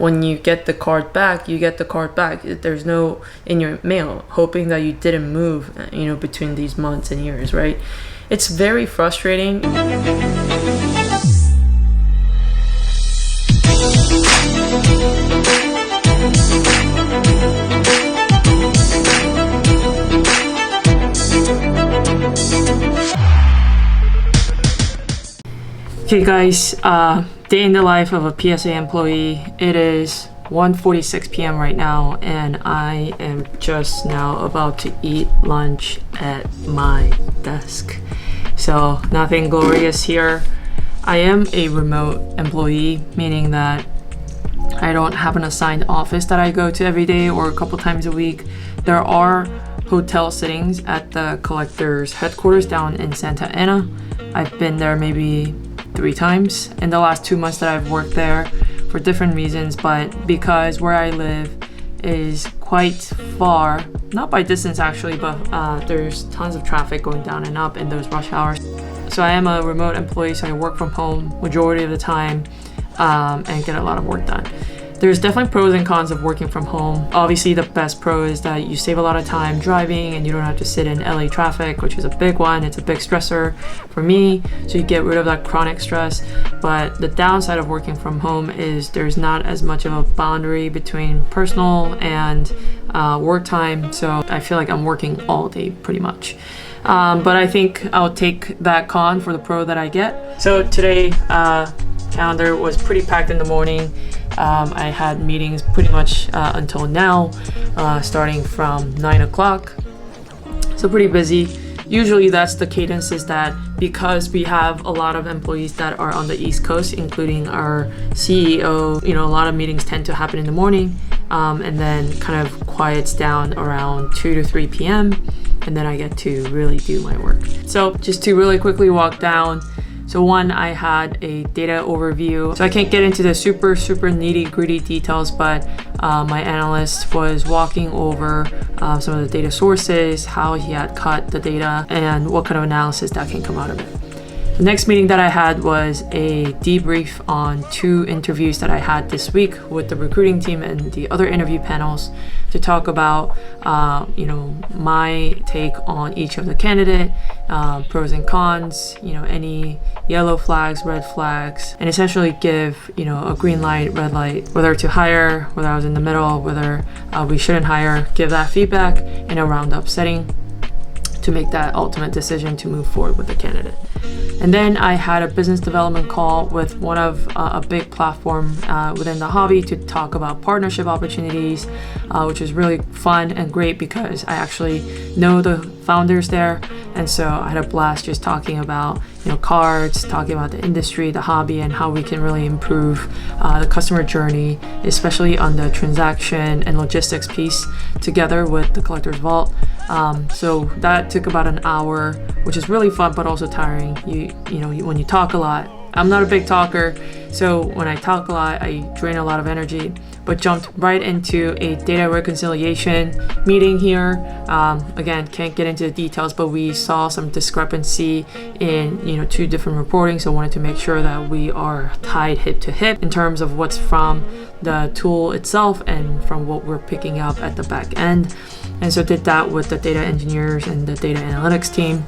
When you get the card back, you get the card back. There's no in your mail, hoping that you didn't move, between these months and years, right? It's very frustrating. Okay guys, day in the life of a PSA employee. It is 1:46 p.m. right now, and I am just now about to eat lunch at my desk. So nothing glorious here. I am a remote employee, meaning that I don't have an assigned office that I go to every day or a couple times a week. There are hotel sittings at the collector's headquarters down in Santa Ana. I've been there maybe 3 times in the last 2 months that I've worked there for different reasons, but because where I live is quite far, not by distance actually, but there's tons of traffic going down and up in those rush hours. So I am a remote employee, so I work from home majority of the time and get a lot of work done. There's definitely pros and cons of working from home. Obviously, the best pro is that you save a lot of time driving and you don't have to sit in LA traffic, which is a big one. It's a big stressor for me, so you get rid of that chronic stress. But the downside of working from home is there's not as much of a boundary between personal and work time, so I feel like I'm working all day pretty much. But I think I'll take that con for the pro that I get. So today, calendar was pretty packed in the morning. I had meetings pretty much until now, starting from 9 o'clock. So pretty busy. Usually that's the cadence, is that because we have a lot of employees that are on the East Coast, including our CEO, a lot of meetings tend to happen in the morning, and then kind of quiets down around 2 to 3 p.m. and then I get to really do my work. So just to really quickly walk down. So one, I had a data overview. So I can't get into the super nitty gritty details, but my analyst was walking over some of the data sources, how he had cut the data, and what kind of analysis that can come out of it. The next meeting that I had was a debrief on 2 interviews that I had this week with the recruiting team and the other interview panels to talk about, my take on each of the candidate, pros and cons, any yellow flags, red flags, and essentially give, a green light, red light, whether to hire, whether I was in the middle, whether we shouldn't hire, give that feedback in a roundup setting to make that ultimate decision to move forward with the candidate. And then I had a business development call with one of a big platform within the hobby to talk about partnership opportunities, which is really fun and great because I actually know the founders there. And so I had a blast just talking about cards, talking about the industry, the hobby, and how we can really improve the customer journey, especially on the transaction and logistics piece together with the Collector's Vault. So that took about an hour, which is really fun but also tiring. When you talk a lot. I'm not a big talker, so when I talk a lot, I drain a lot of energy, but jumped right into a data reconciliation meeting here. Again, can't get into the details, but we saw some discrepancy in 2 different reporting, so wanted to make sure that we are tied hip to hip in terms of what's from the tool itself and from what we're picking up at the back end. And so did that with the data engineers and the data analytics team.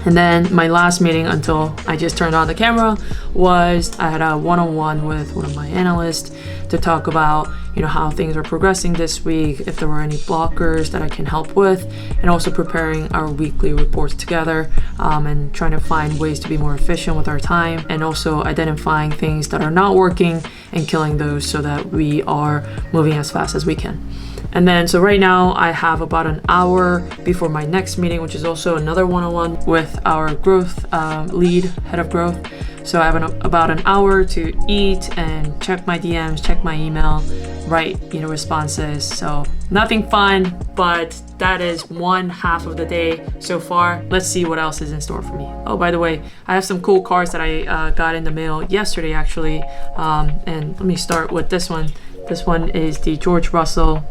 And then my last meeting until I just turned on the camera was I had a one-on-one with one of my analysts to talk about how things are progressing this week, if there were any blockers that I can help with, and also preparing our weekly reports together, and trying to find ways to be more efficient with our time, and also identifying things that are not working and killing those so that we are moving as fast as we can. And then, so right now I have about an hour before my next meeting, which is also another one-on-one with our growth lead, head of growth. So I have about an hour to eat and check my DMs, check my email, write, responses. So nothing fun, but that is one half of the day so far. Let's see what else is in store for me. Oh, by the way, I have some cool cards that I got in the mail yesterday, actually. And let me start with this one. This one is the George Russell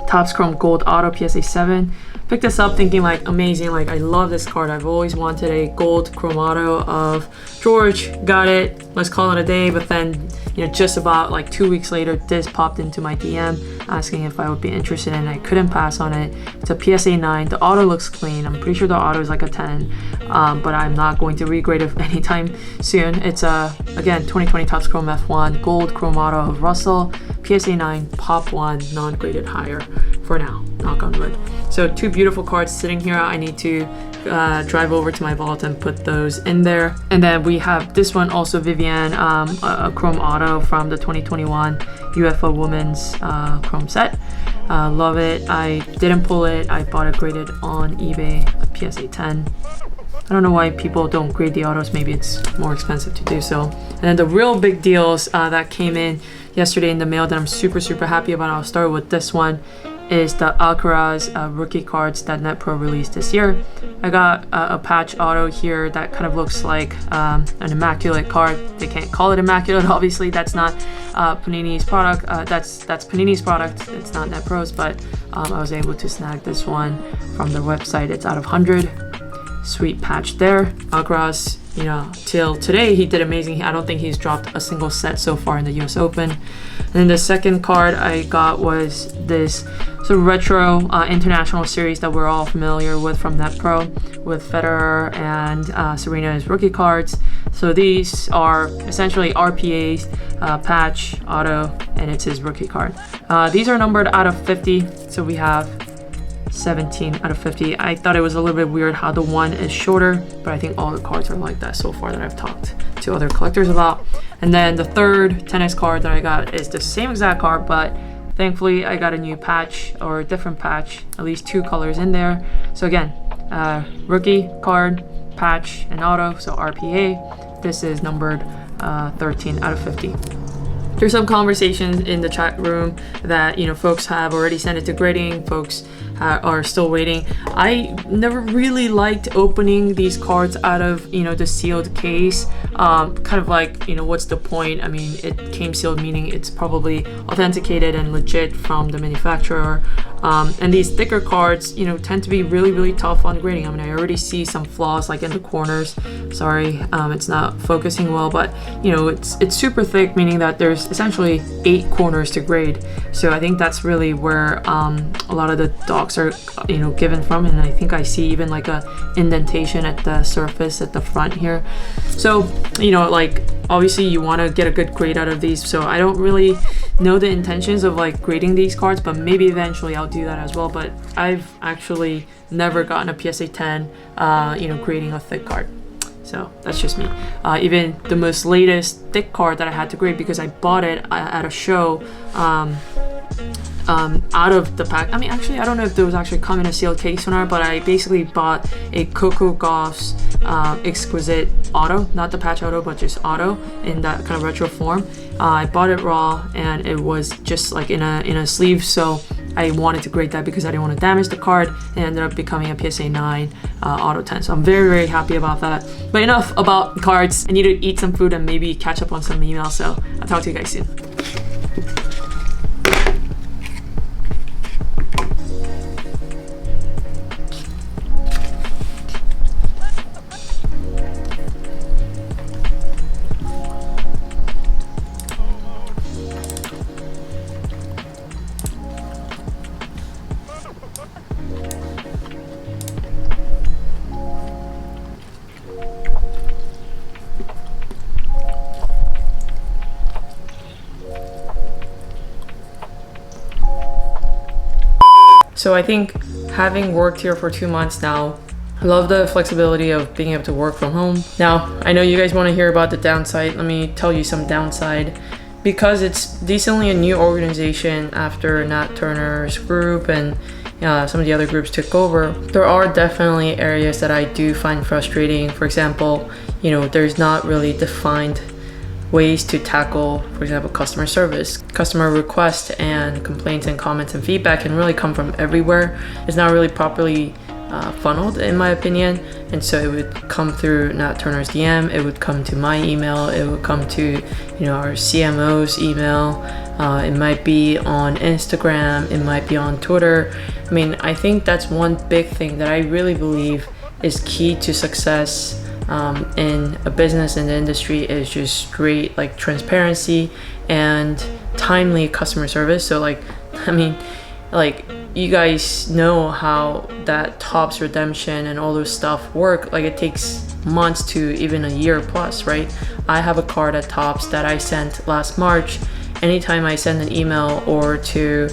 Topps Chrome Gold Auto PSA 7. Picked this up thinking amazing, I love this card. I've always wanted a gold Chrome Auto of George. Got it. Let's call it a day. But then just about like 2 weeks later, this popped into my DM asking if I would be interested, and I couldn't pass on it. It's a PSA 9. The auto looks clean. I'm pretty sure the auto is like a 10, but I'm not going to regrade it anytime soon. It's again 2020 Topps Chrome F1 Gold Chrome Auto of Russell, PSA 9, Pop 1, non-graded higher for now, knock on wood. So 2 beautiful cards sitting here. I need to drive over to my vault and put those in there. And then we have this one also, Vivian, a Chrome Auto from the 2021 UFO Women's Chrome set. Love it. I didn't pull it. I bought it graded on eBay, a PSA 10. I don't know why people don't grade the autos. Maybe it's more expensive to do so. And then the real big deals that came in yesterday in the mail that I'm super happy about, I'll start with this one, is the Alcaraz rookie cards that NetPro released this year. I got a patch auto here that kind of looks like an immaculate card. They can't call it immaculate, obviously. That's not Panini's product. That's Panini's product. It's not NetPro's, but I was able to snag this one from their website. It's out of 100. Sweet patch there. Alcaraz, till today he did amazing. I don't think he's dropped a single set so far in the US Open. And then the second card I got was this sort of retro international series that we're all familiar with from NetPro, with Federer and Serena's rookie cards. So these are essentially RPA's patch auto, and it's his rookie card. These are numbered out of 50, so we have 17 out of 50. I thought it was a little bit weird how the one is shorter, but I think all the cards are like that so far that I've talked to other collectors about. And then the third tennis card that I got is the same exact card, but thankfully I got a new patch, or a different patch, at least 2 colors in there. So again, rookie card, patch, and auto, so RPA. This is numbered 13 out of 50. There's some conversations in the chat room that folks have already sent it to grading, folks are still waiting. I never really liked opening these cards out of the sealed case. Kind of like, what's the point? I mean, it came sealed, meaning it's probably authenticated and legit from the manufacturer. And these thicker cards tend to be really tough on grading. I mean, I already see some flaws like in the corners. Sorry, it's not focusing well, but it's super thick, meaning that there's essentially 8 corners to grade. So I think that's really where a lot of the docs are given from, and I think I see even like a indentation at the surface at the front here. So like obviously you want to get a good grade out of these, so I don't really know the intentions of like grading these cards, but maybe eventually I'll do that as well. But I've actually never gotten a PSA 10 grading a thick card. So that's just me. Even the most latest thick card that I had to grade, because I bought it at a show out of the pack. I mean, actually, I don't know if there was actually come in a sealed case or not, but I basically bought a Coco Gauff's Exquisite Auto, not the patch auto, but just auto in that kind of retro form. I bought it raw, and it was just like in a sleeve, so I wanted to grade that because I didn't want to damage the card. It ended up becoming a PSA 9 Auto 10, so I'm very happy about that. But enough about cards. I need to eat some food and maybe catch up on some emails, so I'll talk to you guys soon. So I think having worked here for 2 months now, I love the flexibility of being able to work from home. Now, I know you guys want to hear about the downside. Let me tell you some downside. Because it's decently a new organization after Nat Turner's group and some of the other groups took over, there are definitely areas that I do find frustrating. For example, there's not really defined ways to tackle, for example, customer service. Customer requests and complaints and comments and feedback can really come from everywhere. It's not really properly funneled, in my opinion. And so it would come through Nat Turner's DM, it would come to my email, it would come to our CMO's email. It might be on Instagram, it might be on Twitter. I mean, I think that's one big thing that I really believe is key to success in a business in the industry is just great like transparency and timely customer service. So like, I mean, like you guys know how that Topps redemption and all those stuff work. Like it takes months to even a year plus, right? I have a card at Topps that I sent last March. Anytime I send an email or to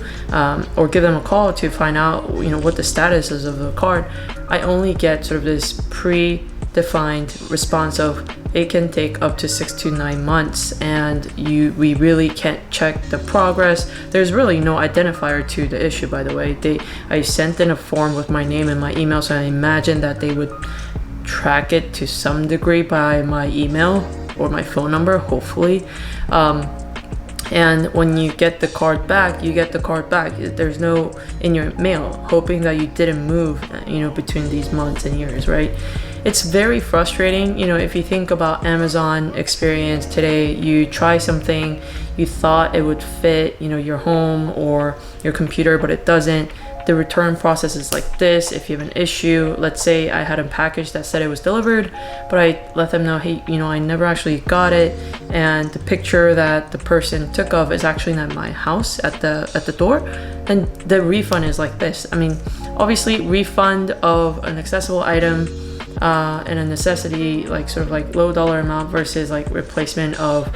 or give them a call to find out what the status is of the card, I only get sort of this predefined response of it can take up to 6 to 9 months, and we really can't check the progress. There's really no identifier to the issue, by the way. I sent in a form with my name and my email, so I imagine that they would track it to some degree by my email or my phone number, hopefully. And when you get the card back, you get the card back. There's no in your mail, hoping that you didn't move, between these months and years, right? It's very frustrating. If you think about Amazon experience today, you try something, you thought it would fit, your home or your computer, but it doesn't. The return process is like this. If you have an issue, let's say I had a package that said it was delivered, but I let them know, hey, I never actually got it, and the picture that the person took of is actually not my house at the door, and the refund is like this. I mean, obviously refund of an accessible item and a necessity, like sort of like low dollar amount versus like replacement of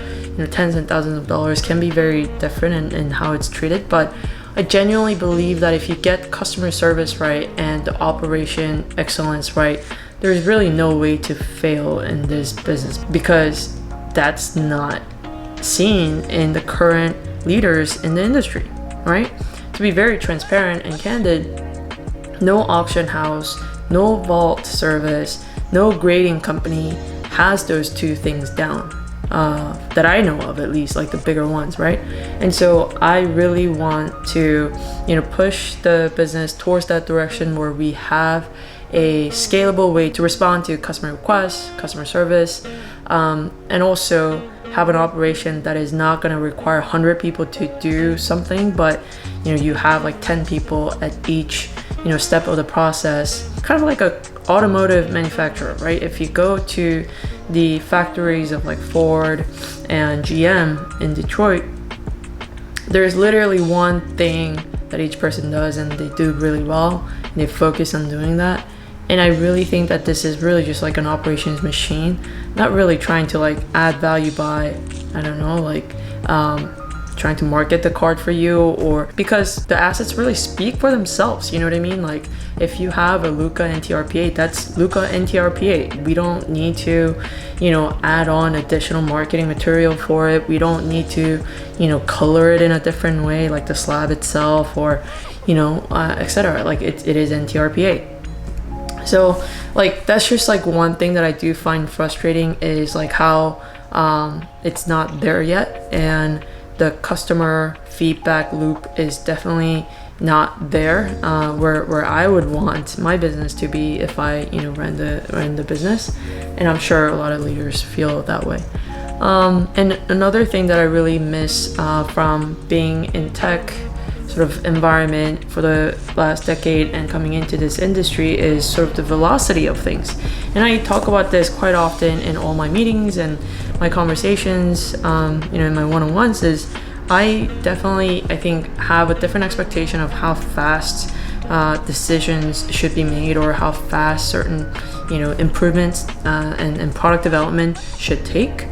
tens and thousands of dollars can be very different in how it's treated. But I genuinely believe that if you get customer service right and the operation excellence right, there's really no way to fail in this business, because that's not seen in the current leaders in the industry, right? To be very transparent and candid, no auction house, no vault service, no grading company has those two things down. That I know of, at least, like the bigger ones, right? And so I really want to push the business towards that direction where we have a scalable way to respond to customer requests, customer service, and also have an operation that is not going to require 100 people to do something, but you have like 10 people at each step of the process, kind of like a automotive manufacturer, right? If you go to the factories of like Ford and GM in Detroit, there's literally one thing that each person does, and they do really well, and they focus on doing that. And I really think that this is really just like an operations machine, not really trying to like add value by, I don't know, like trying to market the card for you, or because the assets really speak for themselves. You know what I mean? Like if you have a Luca NTRPA, that's Luca NTRPA. We don't need to, add on additional marketing material for it. We don't need to, color it in a different way, like the slab itself, or, etc. Like it is NTRPA. So like that's just like one thing that I do find frustrating, is like how it's not there yet, and the customer feedback loop is definitely not there where I would want my business to be if I ran the business, and I'm sure a lot of leaders feel that way. And another thing that I really miss from being in tech sort of environment for the last decade and coming into this industry is sort of the velocity of things. And I talk about this quite often in all my meetings and my conversations, in my one-on-ones, is I think have a different expectation of how fast decisions should be made, or how fast certain improvements and product development should take.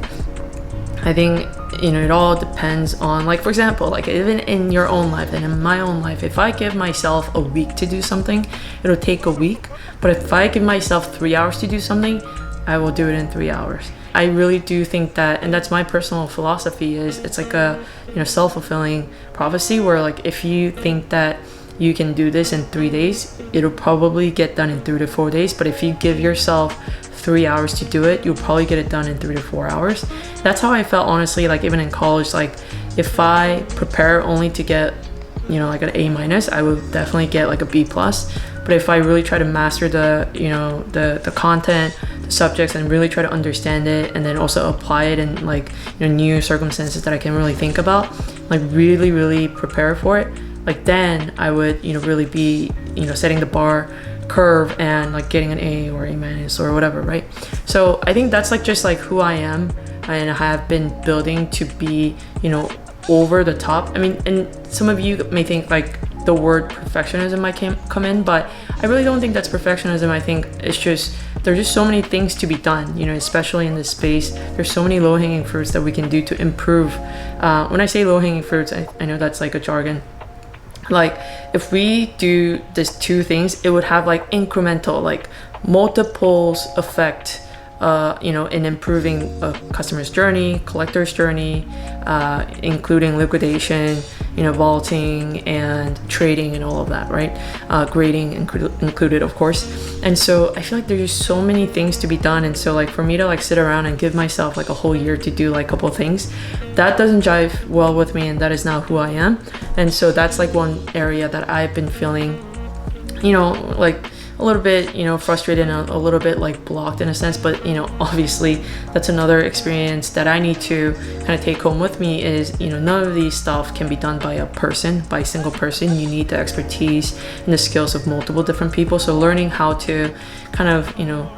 I think it all depends on, like, for example, like even in your own life and in my own life, if I give myself a week to do something, it'll take a week. But if I give myself 3 hours to do something, I will do it in 3 hours. I really do think that, and that's my personal philosophy, is it's like a self-fulfilling prophecy, where like if you think that you can do this in 3 days, it'll probably get done in 3 to 4 days. But if you give yourself 3 hours to do it, you'll probably get it done in 3 to 4 hours. That's how I felt, honestly. Like even in college, like if I prepare only to get like an A-, I would definitely get like a B+. But if I really try to master the content, the subjects, and really try to understand it, and then also apply it in like new circumstances that I can really think about, like really prepare for it, like then I would really be setting the bar curve and like getting an A or A minus or whatever, right? So I think that's like just like who I am, and I have been building to be, you know, over the top. I mean, and some of you may think like the word perfectionism might come in, but I really don't think that's perfectionism. I think it's just, there's just so many things to be done, you know, especially in this space. There's so many low-hanging fruits that we can do to improve. When I say low-hanging fruits, I know that's like a jargon. Like if we do these two things, it would have like incremental, like multiples effect, you know, in improving a customer's journey, collector's journey, including liquidation, you know, vaulting and trading and all of that, right? Grading included, of course. And so I feel like there's just so many things to be done. And so like for me to like sit around and give myself like a whole year to do like a couple of things, that doesn't jive well with me, and that is not who I am. And so that's like one area that I've been feeling, you know, like a little bit, you know, frustrated and a little bit like blocked in a sense. But, you know, obviously that's another experience that I need to kind of take home with me is, you know, none of these stuff can be done by a single person. You need the expertise and the skills of multiple different people. So learning how to kind of, you know,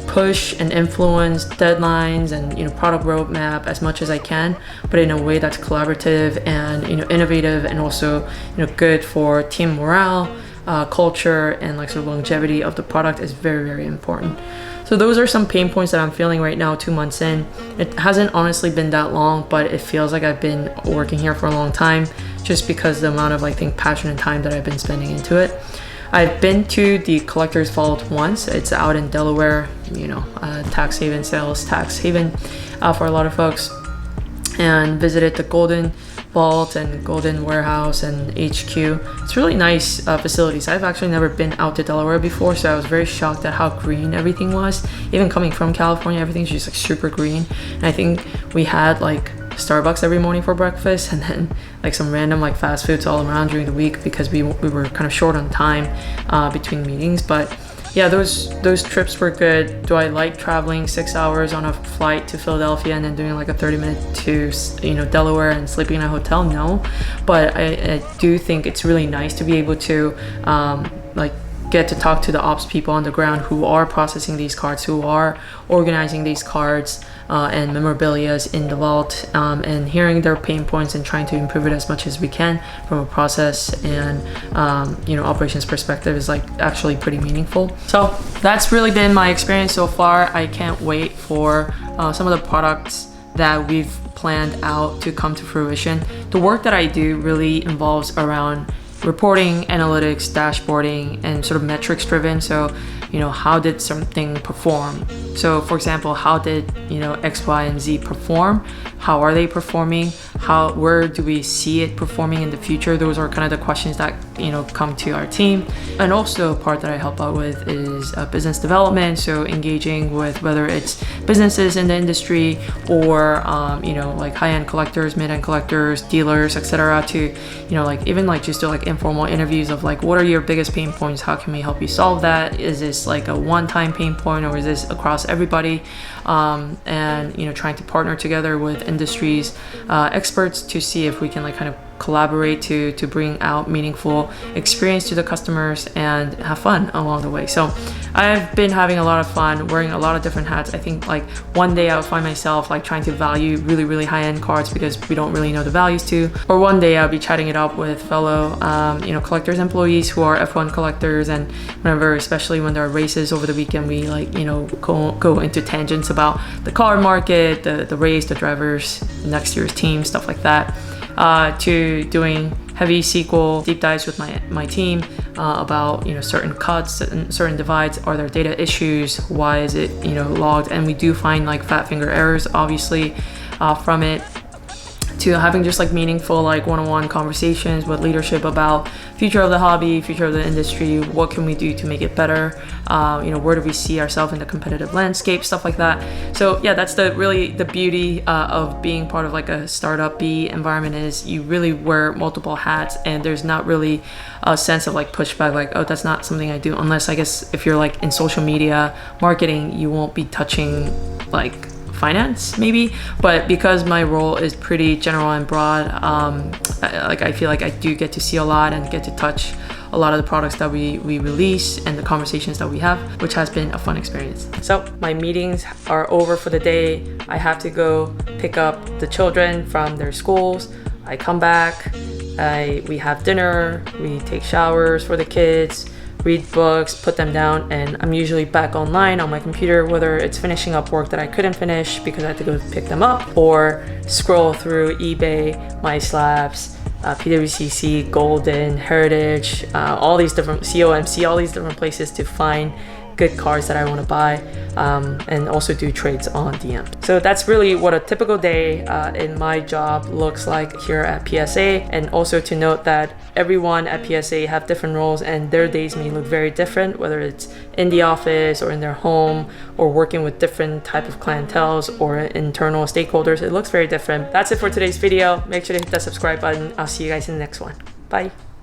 push and influence deadlines and, you know, product roadmap as much as I can, but in a way that's collaborative and, you know, innovative, and also, you know, good for team morale, culture, and like sort of longevity of the product is very, very important. So those are some pain points that I'm feeling right now, 2 months in. It hasn't honestly been that long, but it feels like I've been working here for a long time, just because the amount of, I think, passion and time that I've been spending into it. I've been to the Collector's Vault once. It's out in Delaware, you know, tax haven, sales tax haven for a lot of folks, and visited the Golden Vault and Golden Warehouse and HQ. It's really nice facilities. I've actually never been out to Delaware before, so I was very shocked at how green everything was. Even coming from California, everything's just like super green. And I think we had like Starbucks every morning for breakfast, and then like some random like fast foods all around during the week because we were kind of short on time between meetings. But yeah, those trips were good. Do I like traveling 6 hours on a flight to Philadelphia and then doing like a 30-minute to, you know, Delaware and sleeping in a hotel? No, but I do think it's really nice to be able to like get to talk to the ops people on the ground who are processing these cards, who are organizing these cards and memorabilias in the vault, and hearing their pain points and trying to improve it as much as we can from a process and you know, operations perspective is like actually pretty meaningful. So that's really been my experience so far. I can't wait for some of the products that we've planned out to come to fruition. The work that I do really involves around reporting, analytics, dashboarding, and sort of metrics driven. So, you know, how did something perform? So for example, how did, you know, X, Y, and Z perform? How are they performing? Where do we see it performing in the future? Those are kind of the questions that, you know, come to our team. And also a part that I help out with is business development. So engaging with whether it's businesses in the industry or, you know, like high-end collectors, mid-end collectors, dealers, etc. to, you know, like even like just do like informal interviews of like, what are your biggest pain points? How can we help you solve that? Is this like a one-time pain point, or is this across everybody? And, you know, trying to partner together with industries experts to see if we can like kind of collaborate to bring out meaningful experience to the customers and have fun along the way. So I've been having a lot of fun wearing a lot of different hats. I think like one day I'll find myself like trying to value really, really high-end cards because we don't really know the values to, or one day I'll be chatting it up with fellow you know, collectors employees who are F1 collectors, and whenever, especially when there are races over the weekend, we like, you know, go into tangents about the car market, the race, the drivers, next year's team, stuff like that. To doing heavy SQL deep dives with my team about, you know, certain cuts and certain divides. Are there data issues? Why is it, you know, logged? And we do find like fat finger errors, obviously, from it, to having just like meaningful like one-on-one conversations with leadership about future of the hobby, future of the industry, what can we do to make it better, you know, where do we see ourselves in the competitive landscape, stuff like that. So yeah, that's really the beauty of being part of like a startup environment, is you really wear multiple hats, and there's not really a sense of like pushback, like, oh, that's not something I do, unless I guess if you're like in social media marketing, you won't be touching like finance maybe. But because my role is pretty general and broad, like I feel like I do get to see a lot and get to touch a lot of the products that we release and the conversations that we have, which has been a fun experience. So my meetings are over for the day. I have to go pick up the children from their schools. I come back, we have dinner, we take showers for the kids, read books, put them down, and I'm usually back online on my computer, whether it's finishing up work that I couldn't finish because I had to go pick them up, or scroll through eBay, MySlabs, PWCC, Golden, Heritage, all these different COMC, all these different places to find good cars that I want to buy, and also do trades on DM. So that's really what a typical day in my job looks like here at PSA. And also to note that everyone at PSA have different roles and their days may look very different, whether it's in the office or in their home or working with different type of clienteles or internal stakeholders. It looks very different. That's it for today's video. Make sure to hit that subscribe button. I'll see you guys in the next one. Bye.